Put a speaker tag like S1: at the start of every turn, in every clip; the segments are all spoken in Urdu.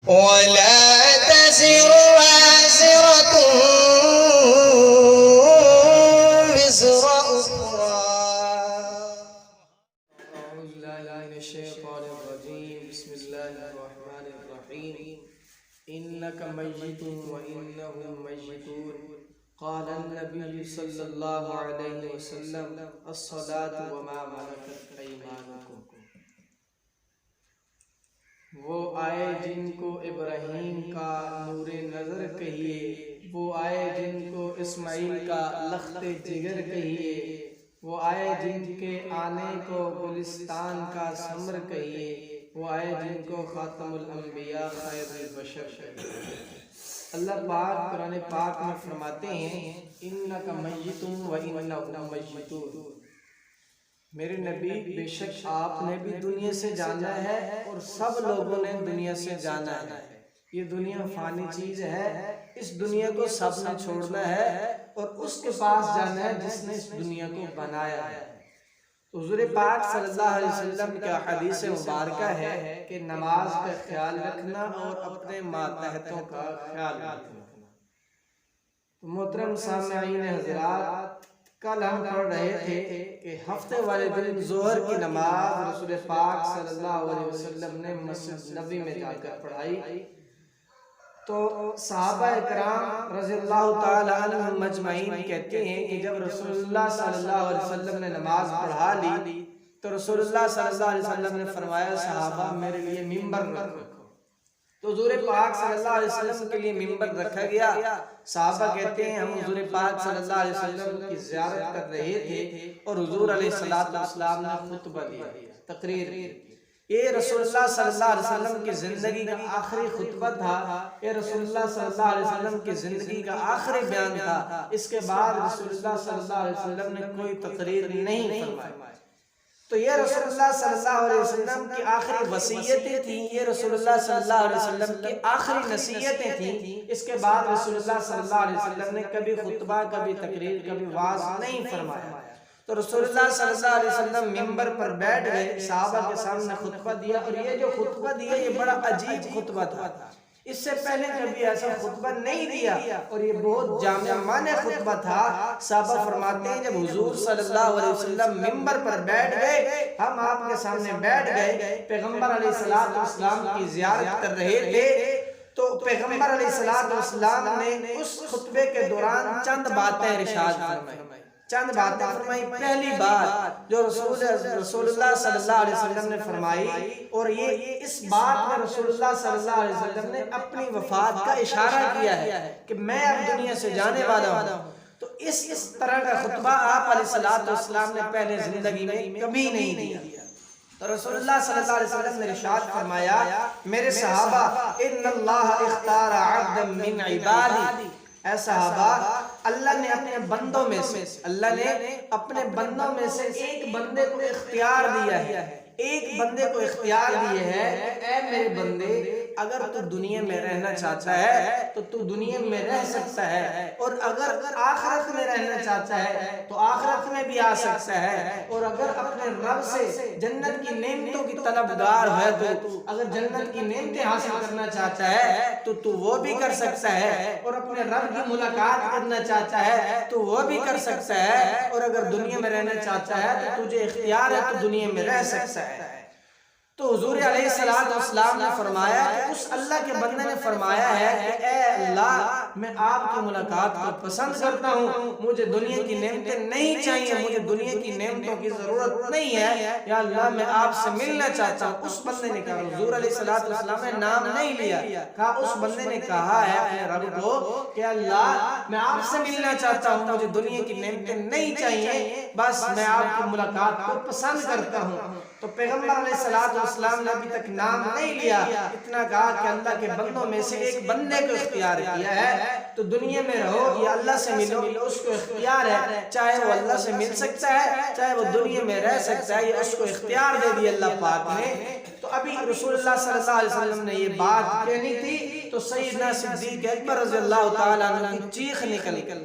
S1: ولا تزر وازرة وزر أخرى. أعوذ بالله من الشيطان الرجيم. بسم الله الرحمن الرحيم. إنك ميت وإنهم ميتون. قال النبي صلى الله عليه وسلم الصلاة وما ملكت أيمانكم. وہ آئے جن کو ابراہیم کا نور نظر کہیے، وہ آئے جن کو اسماعیل کا لخت جگر کہیے، وہ آئے جن کے آنے کو گلستان کا ثمر کہیے، وہ آئے جن کو خاتم الانبیاء خیر البشر کہیے۔ اللہ پاک قرآن پاک میں فرماتے ہیں انک میت و انہم میتون، میرے نبی بے شک آپ نے بھی دنیا سے جانا ہے اور سب لوگوں نے دنیا سے جانا ہے۔ یہ دنیا فانی چیز ہے، اس دنیا کو سب نے چھوڑنا ہے اور اس کے پاس جانا ہے جس نے اس دنیا کو بنایا ہے۔ حضور پاک صلی اللہ علیہ وسلم کا حدیث مبارکہ ہے کہ نماز کا خیال رکھنا اور اپنے ماتحتوں کا خیال رکھنا۔ محترم سامعین حضرات، کل ہم پڑھ رہے تھے کہ ہفتے والے دن ظہر کی نماز رسول پاک صلی اللہ علیہ وسلم نے مسجد نبوی میں جا کر پڑھائی، تو صحابہ اکرام رضی اللہ تعالی عنہم مجمعین کہتے ہیں کہ جب رسول اللہ صلی اللہ علیہ وسلم نے نماز پڑھا لی تو رسول اللہ صلی اللہ علیہ وسلم نے فرمایا صحابہ میرے لیے ممبر رکھو۔ تو حضور پاک صلی اللہ علیہ وسلم کے لیے ممبر رکھا گیا۔ صحابہ کہتے ہیں ہم حضور پاک صلی اللہ علیہ وسلم کی زیارت کر رہے تھے اور حضور علیہ السلام نے خطبہ دیا، تقریر کی۔ یہ رسول اللہ صلی اللہ علیہ وسلم کی زندگی کا آخری خطبہ تھا، یہ رسول اللہ صلی اللہ علیہ وسلم کی زندگی کا آخری بیان تھا۔ اس کے بعد رسول اللہ صلی اللہ علیہ وسلم نے کوئی تقریر نہیں فرمائی۔ تو یہ رسول اللہ صلی اللہ علیہ وسلم کی آخری وصیتیں تھیں، یہ رسول اللہ صلی اللہ علیہ وسلم کی آخری نصیحتیں تھیں۔ اس کے بعد رسول اللہ صلی اللہ علیہ وسلم نے کبھی خطبہ، کبھی تقریر، کبھی وعظ نہیں فرمایا۔ تو رسول اللہ صلی اللہ علیہ وسلم ممبر پر بیٹھ گئے، صحابہ کے سامنے خطبہ دیا، اور یہ جو خطبہ دیا یہ بڑا عجیب خطبہ تھا۔ اس سے پہلے کبھی ایسا خطبہ نہیں دیا اور یہ بہت جامع معنی خطبہ تھا۔ صحابہ فرماتے ہیں جب حضور صلی اللہ علیہ وسلم ممبر پر بیٹھ گئے، ہم آپ کے سامنے بیٹھ گئے، پیغمبر علیہ السلام کی زیارت کر رہے تھے، تو پیغمبر علیہ السلام نے اس خطبے کے دوران چند باتیں ارشاد فرمائی۔ چند باتیں فرمائی۔ پہلی بات جو رسول اللہ صلی اللہ علیہ وسلم نے فرمائی، اور یہ اس بات میں رسول اللہ صلی اللہ علیہ وسلم نے اپنی وفات کا اشارہ کیا ہے کہ میں اب دنیا سے جانے والا ہوں۔ تو اس طرح کا خطبہ آپ علیہ السلام نے پہلے زندگی میں کبھی نہیں دیا۔ تو رسول اللہ صلی اللہ علیہ وسلم نے ارشاد فرمایا میرے صحابہ ان اللہ اختار عبدا من عبادی، اے صحابہ اللہ نے اپنے بندوں میں سے ایک بندے کو اختیار دیا ہے، ایک بندے کو اختیار دیے ہے، اے میرے بندے اگر تو دنیا میں رہنا چاہتا ہے تو تو دنیا میں رہ سکتا ہے، اور اگر آخرت میں رہنا چاہتا ہے تو آخرت میں بھی آ سکتا ہے، اور اگر اپنے رب سے جنت کی نعمتوں کی طلبگار ہے تو اگر جنت کی نعمتیں حاصل کرنا چاہتا ہے تو تو وہ بھی کر سکتا ہے، اور اپنے رب کی ملاقات کرنا چاہتا ہے تو وہ بھی کر سکتا ہے، اور اگر دنیا میں رہنا چاہتا ہے تو تجھے اختیار ہے تو دنیا میں رہ سکتا ہے۔ تو حضور علیہ السلام نے فرمایا کہ اس اللہ کے بندے نے فرمایا ہے کہ اے اللہ میں آپ کی ملاقات کو پسند کرتا ہوں، مجھے دنیا کی نعمتیں نہیں چاہیے، مجھے دنیا کی نعمتوں کی ضرورت نہیں ہے، یا اللہ میں آپ سے ملنا چاہتا ہوں۔ اس بندے نے کہا، حضور علیہ السلام نے نام نہیں لیا، کہا اس بندے نے کہا ہے اپنے رب کو کہ اللہ میں آپ سے ملنا چاہتا ہوں، مجھے دنیا کی نعمتیں نہیں چاہیے، بس میں آپ کی ملاقات کو پسند کرتا ہوں۔ تو پیغمبر علیہ السلام نے ابھی تک نام نہیں لیا، اتنا کہا کہ اللہ کے بندوں میں سے ایک بندے کو اختیار کیا ہے، تو دنیا میں رہو یا اللہ سے ملو اس کو اختیار ہے، چاہے وہ اللہ سے مل سکتا ہے چاہے وہ دنیا میں رہ سکتا ہے، یہ اس کو اختیار دے دیا اللہ پاک نے۔ تو ابھی رسول اللہ صلی اللہ علیہ وسلم نے یہ بات کہنی تھی تو سیدنا صدیق اکبر رضی اللہ تعالیٰ عنہ کی چیخ نکل گئی۔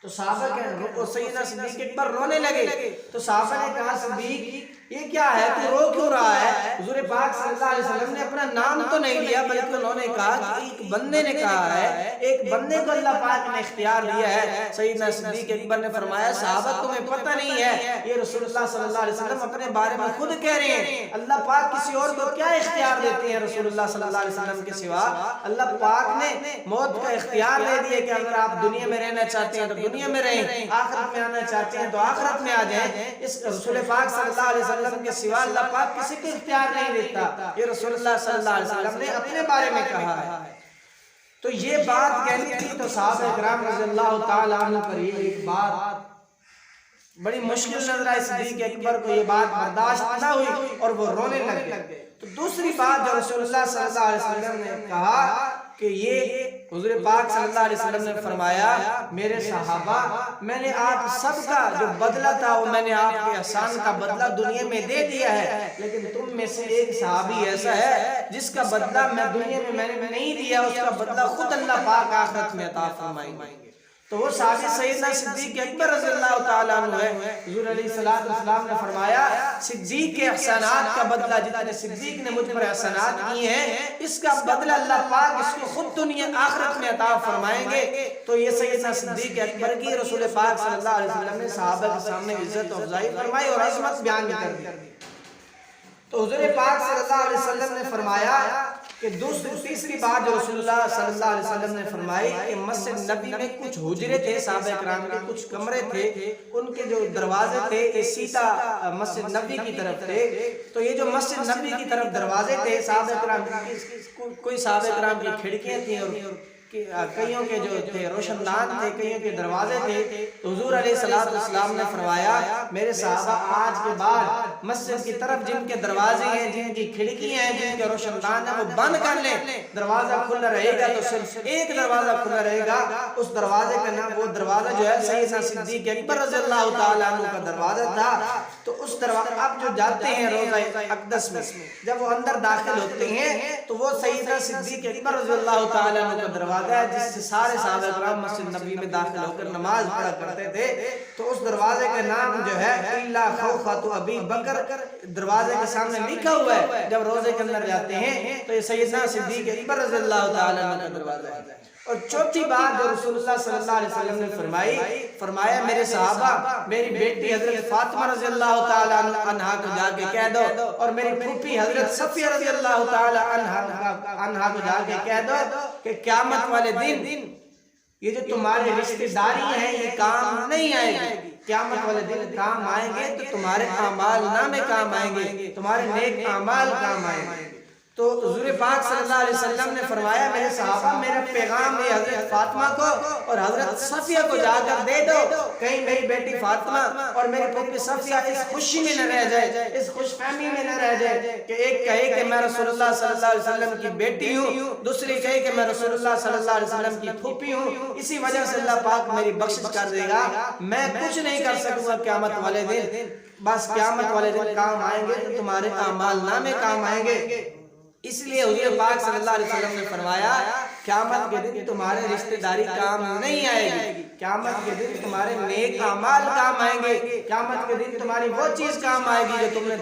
S1: تو صحابہ کے سیدنا صدیق اکبر رونے لگے. تو صحابہ نے کہا صدیق یہ کیا ہے، تو رو کیوں رہا ہے؟ حضور پاک صلی اللہ علیہ وسلم نے اپنا نام تو نہیں لیا، بلکہ انہوں نے کہا کہ ایک بندے نے کہا ہے، ایک بندے کو اللہ پاک نے اختیار دیا ہے. سیدنا صدیق اکبر نے فرمایا صحابہ تمہیں پتہ نہیں ہے، یہ رسول اللہ صلی اللہ علیہ وسلم اپنے بارے میں خود کہہ رہے ہیں اللہ پاک کسی اور کو کیا اختیار دیتے ہیں رسول اللہ صلی اللہ علیہ وسلم کے سوا. اللہ پاک نے موت کا اختیار دے دیا کہ اگر آپ دنیا میں رہنا چاہتے ہیں تو دنیا میں رہیں، آخرت میں آنا چاہتے ہیں تو آخرت میں آ جائیں. اس رسول پاک صلی اللہ علیہ وسلم کے سوا اللہ پاک کسی کو اختیار نہیں دیتا، یہ رسول اللہ صلی اللہ علیہ وسلم نے اپنے بارے میں کہا ہے. تو یہ بات کہنی تھی تو صحابہ کرام رضی اللہ تعالیٰ عنہ پر یہ ایک بات بڑی مشکل نظر آئی. صدیق اکبر کو یہ بات برداشت نہ ہوئی اور وہ رونے لگ گئے. تو دوسری بات جو رسول اللہ صلی اللہ علیہ وسلم نے کہا کہ یہ حضور پاک صلی اللہ علیہ وسلم نے فرمایا میرے صحابہ میں نے آپ سب کا جو بدلہ تھا وہ میں نے آپ کے احسان کا بدلہ دنیا میں دے دیا ہے، لیکن تم میں سے ایک صحابی ایسا ہے جس کا بدلہ میں دنیا میں نے نہیں دیا، اس کا بدلہ خود اللہ پاک آخرت میں عطا فرمائیں گے. تو وہ صحابی سیدنا صدیق اکبر رضی اللہ تعالیٰ عنہ ہے. حضور علیہ السلام نے فرمایا صدیق کے احسانات کا بدلہ جتنے صدیق نے مجھ پر احسانات کیے ہیں اس کا بدلہ اللہ پاک اس کو خود دنیا آخرت میں عطا فرمائیں گے. تو یہ سیدنا صدیق اکبر کی رسول پاک صلی اللہ علیہ وسلم نے صحابہ کے سامنے عزت و افضائی فرمائی اور عظمت بیان کر دی. تو حضور پاک صلی اللہ علیہ وسلم نے فرمایا کہ تیسری بات جو رسول اللہ صلی اللہ علیہ وسلم نے فرمائی کہ مسجد نبی میں کچھ حجرے تھے، صحابہ کرام کے کچھ کمرے تھے، ان کے جو دروازے تھے یہ سیدھا مسجد نبی کی طرف تھے. تو یہ جو مسجد نبی کی طرف دروازے تھے صحابہ کرام کی، کوئی صحابہ کرام کی کھڑکیاں تھیں اور کئیوں کے جو تھے روشن دان تھے، کئیوں کے دروازے تھے. تو حضور علیہ السلام نے فرمایا میرے صحابہ آج کے بعد مسجد کی طرف جن کے دروازے ہیں، جن کی کھڑکیاں ہیں، جن کے روشن دان ہیں وہ بند کر لیں. دروازہ کھلا رہے گا تو صرف ایک دروازہ کھلا رہے گا، اس دروازے کا نام وہ دروازہ جو ہے سیدنا صدیق اکبر رضی اللہ تعالیٰ عنہ کا دروازہ تھا. تو اس دروازہ آپ جو جاتے ہیں روضہ اقدس میں جب وہ اندر داخل ہوتے ہیں تو وہ سیدنا صدیق اکبر رضی اللہ تعالیٰ عنہ کا دروازہ ہے جس سے سارے صحابہ کرام مسجد نبی میں داخل ہو کر نماز پڑھا کرتے تھے. تو اس دروازے کا نام جو ہے الا خوخۃ ابی بکر دروازے کے سامنے لکھا ہوا ہے. جب روزے کے اندر جاتے ہیں تو یہ سیدنا صدیق اکبر رضی اللہ تعالیٰ عنہ کا دروازہ ہے. اور چوتھی بات جو رسول اللہ صلی اللہ علیہ وسلم نے فرمایا میرے صحابہ میری بیٹی حضرت فاطمہ رضی اللہ تعالیٰ عنہا کو جا کے کہہ دو اور میری پھوپھی حضرت صفیہ رضی اللہ تعالیٰ عنہا کو جا کے کہہ دو کہ قیامت والے دن یہ جو تمہارے رشتہ داری ہیں یہ کام نہیں آئے گی. قیامت والے دن کام آئیں گے تو تمہارے اعمال نامے کام آئیں گے، تمہارے نیک اعمال کام آئیں گے. تو حضور پاک صلی اللہ علیہ وسلم نے فرمایا میرے صحابہ میرا پیغام یہ حضرت فاطمہ کو اور حضرت صفیہ کو جا کر دے دو، کہیں میری بیٹی فاطمہ اور میری پھوپھی صفیہ اس خوشی میں نہ رہ جائے، اس خوش فہمی میں نہ رہ جائے کہ ایک کہے کہ میں رسول اللہ صلی اللہ علیہ وسلم کی بیٹی ہوں، دوسری کہے کہ میں رسول اللہ صلی اللہ علیہ وسلم کی پھوپھی ہوں. اسی وجہ سے اللہ پاک میری بخشش کر دے گا، میں کچھ نہیں کر سکوں گا قیامت والے دن. بس قیامت والے دن کام آئیں گے تو تمہارے اعمال نامے کام آئیں گے. اس لیے حضور پاک صلی اللہ علیہ وسلم نے فرمایا قیامت کے دن تمہارے رشتہ داری کام نہیں آئے گی، قیامت کے دن تمہارے نیک اعمال کام آئیں گے، قیامت کے دن تمہاری وہ چیز کام آئے گی جو تم نے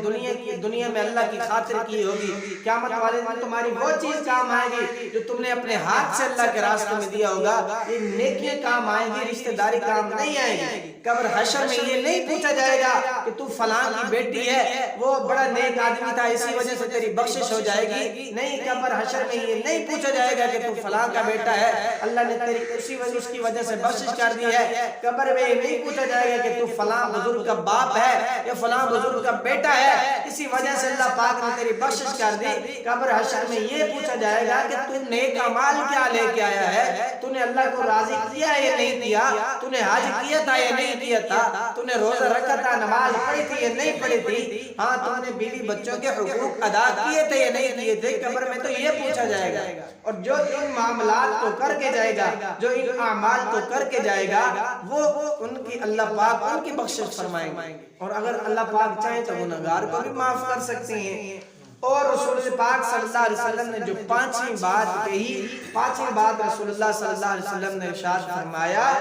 S1: دنیا میں اللہ کی خاطر کی ہوگی. قیامت والے دن تمہاری وہ چیز کام آئے گی جو تم نے اپنے ہاتھ سے اللہ کے راستے میں دیا ہوگا. یہ نیکیاں کام آئیں گی، رشتہ داری کام نہیں آئے گی. قبر حشر میں یہ نہیں پوچھا جائے گا کہ تو فلاں کی بیٹی ہے وہ بڑا نیک آدمی تھا اسی وجہ سے تیری بخشش ہو جائے گی. نہیں، قبر حشر میں یہ نہیں پوچھا جائے گا کہ تو فلاں کا بیٹا ہے اللہ نے تیری اس کی وجہ سے بخشش کر دی ہے. قبر میں یہ نہیں پوچھا جائے گا کہ تو فلاں بزرگ کا باپ ہے یا فلاں بزرگ کا بیٹا ہے اسی وجہ سے اللہ پاک نے تیری بخشش کر دی. قبر حشر میں یہ پوچھا جائے گا کہ تو نیک اعمال کیا لے کے آیا ہے، تو نے اللہ کو راضی کیا یا نہیں کیا، تو نے حج کیا تھا یا نہیں کیا تھا، تو نے روزہ رکھا تھا، نماز پڑھی تھی یا نہیں پڑھی تھی، ہاں تم نے بیوی بچوں کے حقوق ادا کیے تھے یا نہیں کیے تھے. قبر میں تو یہ پوچھا جائے گا. اور جو ان معاملات کو کر کے جائے گا، جو ان اعمال کو کر کے جائے گا وہ ان کی اللہ پاک ان کی بخشش فرمائیں گے. اور اگر اللہ پاک چاہیں تو گنہگار کو بھی معاف کر سکتے ہیں. اور رسول پاک صلی اللہ علیہ وسلم نے جو پانچویں بات کہی، پانچویں بات رسول اللہ صلی اللہ علیہ وسلم نے ارشاد فرمایا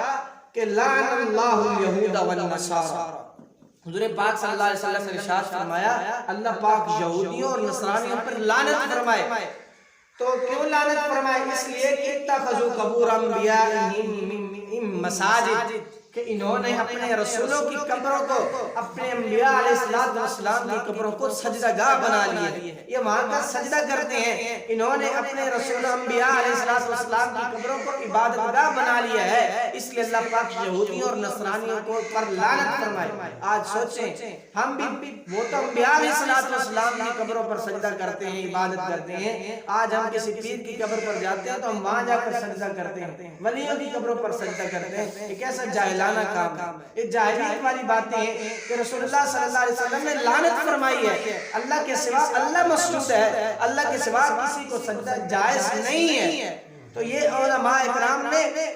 S1: کہ لعن اللہ الیہود والنصارى، حضور پاک صلی اللہ علیہ وسلم نے ارشاد فرمایا اللہ پاک یہودیوں اور نصرانیوں پر لعنت فرمائے. تو کیوں لعنت فرمائے؟ اس لیے کہ اتخذوا قبور انبیائہم مساجد، کہ انہوں نے اپنے رسولوں کی قبروں کو، اپنے انبیاء علیہ السلام کی قبروں کو سجدہ گاہ بنا لیے. یہ وہاں کا سجدہ کرتے ہیں. انہوں نے اپنے رسول انبیاء علیہ السلام کی قبروں کو عبادت گاہ بنا لیا ہے. اس لیے اللہ پاک یہودیوں اور نصرانیوں کو پر لعنت فرمائے. آج سوچیں ہم بھی، وہ تو انبیاء علیہ السلام کی قبروں پر سجدہ کرتے ہیں، عبادت کرتے ہیں. آج ہم کسی پیر کی قبر پر جاتے ہیں تو ہم وہاں جا کر سجدہ کرتے ہیں، ولیوں کی قبروں پر سجدہ کرتے ہیں. یہ کیسا جاہلانہ کام ہے، یہ جاہلیت والی باتیں ہیں کہ رسول اللہ صلی اللہ علیہ وسلم نے لعنت فرمائی ہے. اللہ کے سوا اللہ مسجود ہے، اللہ کے سوا کسی کو سجدہ جائز نہیں ہے. تو یہ علماء اکرام نے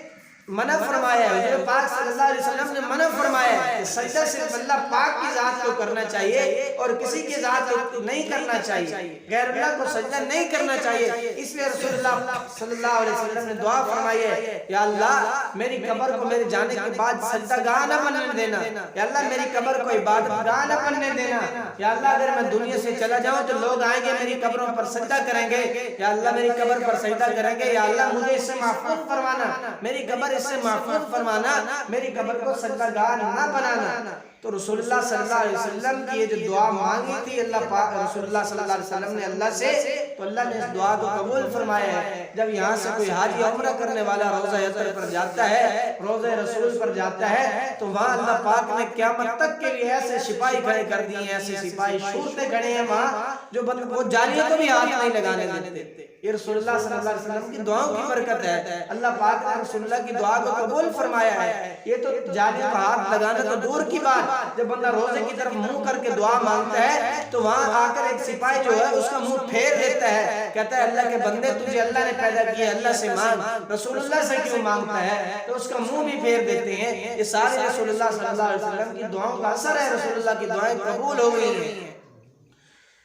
S1: منع فرمایا ہے، حضور پاک صلی اللہ علیہ وسلم نے منع فرمایا ہے کہ سجدہ صرف اللہ پاک کی ذات کو کرنا چاہیے اور کسی کی ذات کو نہیں کرنا چاہیے، غیر اللہ کو سجدہ نہیں کرنا چاہیے. اس لیے رسول اللہ صلی اللہ علیہ وسلم نے دعا فرمائی ہے یا اللہ میری قبر کو میرے جانے کے بعد سجدہ گاہ نہ بننے دینا، یا اللہ میری قبر کو عبادت گاہ نہ بننے دینا. یا اللہ اگر میں دنیا سے چلا جاؤں تو لوگ آئیں گے میری قبروں پر سجدہ کریں گے، یا اللہ میری قبر پر سجدہ کریں گے. یا اللہ مجھے اس سے محفوظ فرمانا، میری قبر اس سے محفوظ فرمانا، میری قبر کو سجدہ گاہ نہ بنانا. تو رسول اللہ صلی اللہ علیہ وسلم کی یہ جو دعا مانگی تھی اللہ پاک، رسول اللہ صلی اللہ علیہ وسلم نے اللہ سے، تو اللہ نے اس دعا کو قبول فرمایا ہے. جب یہاں سے کوئی حاجی عمرہ کرنے والا روضہ اطہر پر جاتا ہے، روضہ رسول پر جاتا ہے، تو وہاں اللہ پاک نے قیامت تک کے لیے ایسے سپاہی کھڑے کر دیے ہیں، ایسے سپاہی شورتے کھڑے ہیں وہاں جو وہ جالیوں کو بھی ہاتھ نہیں لگانے دیتے. یہ رسول اللہ صلی اللہ علیہ وسلم کی دعاؤں کی برکت ہے. اللہ پاک نے رسول اللہ کی دعا کو قبول فرمایا ہے. یہ تو جالیوں پر ہاتھ لگانا تو دور کی بات، جب بندہ روزے کی طرف منہ کر کے دعا مانگتا ہے تو وہاں آ کر ایک سپاہی جو ہے اس کا منہ پھیر دیتا ہے، کہتا ہے اللہ کے بندے تجھے اللہ نے پیدا کیا، اللہ سے مانگ، رسول اللہ سے کیوں مانگتا ہے؟ تو اس کا منہ بھی پھیر دیتے ہیں. یہ سارے رسول اللہ صلی اللہ علیہ وسلم کی دعاؤں کا اثر ہے، رسول اللہ کی دعائیں قبول ہو گئی ہیں.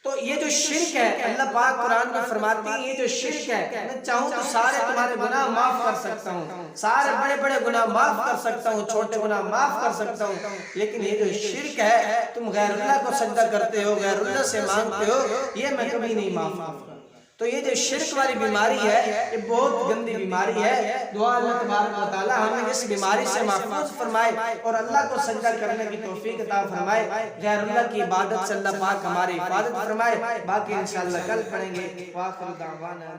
S1: تو یہ جو شرک ہے، اللہ پاک قرآن میں فرماتی ہے یہ جو شرک ہے، میں چاہوں تو سارے تمہارے گناہ معاف کر سکتا ہوں، سارے بڑے بڑے گناہ معاف کر سکتا ہوں، چھوٹے گناہ معاف کر سکتا ہوں، لیکن یہ جو شرک ہے، تم غیر اللہ کو سجدہ کرتے ہو، غیر اللہ سے مانگتے ہو، یہ میں کبھی نہیں معاف کروں. تو یہ جو شرک والی بیماری ہے یہ بہت گندی بیماری ہے. دعا اللہ تبارک و تعالی ہمیں اس بیماری سے محفوظ فرمائے اور اللہ کو سجدہ کرنے کی توفیق عطا فرمائے. غیر اللہ کی عبادت سے اللہ پاک ہماری حفاظت فرمائے. باقی انشاءاللہ کل پڑھیں گے. وآخر دعوانا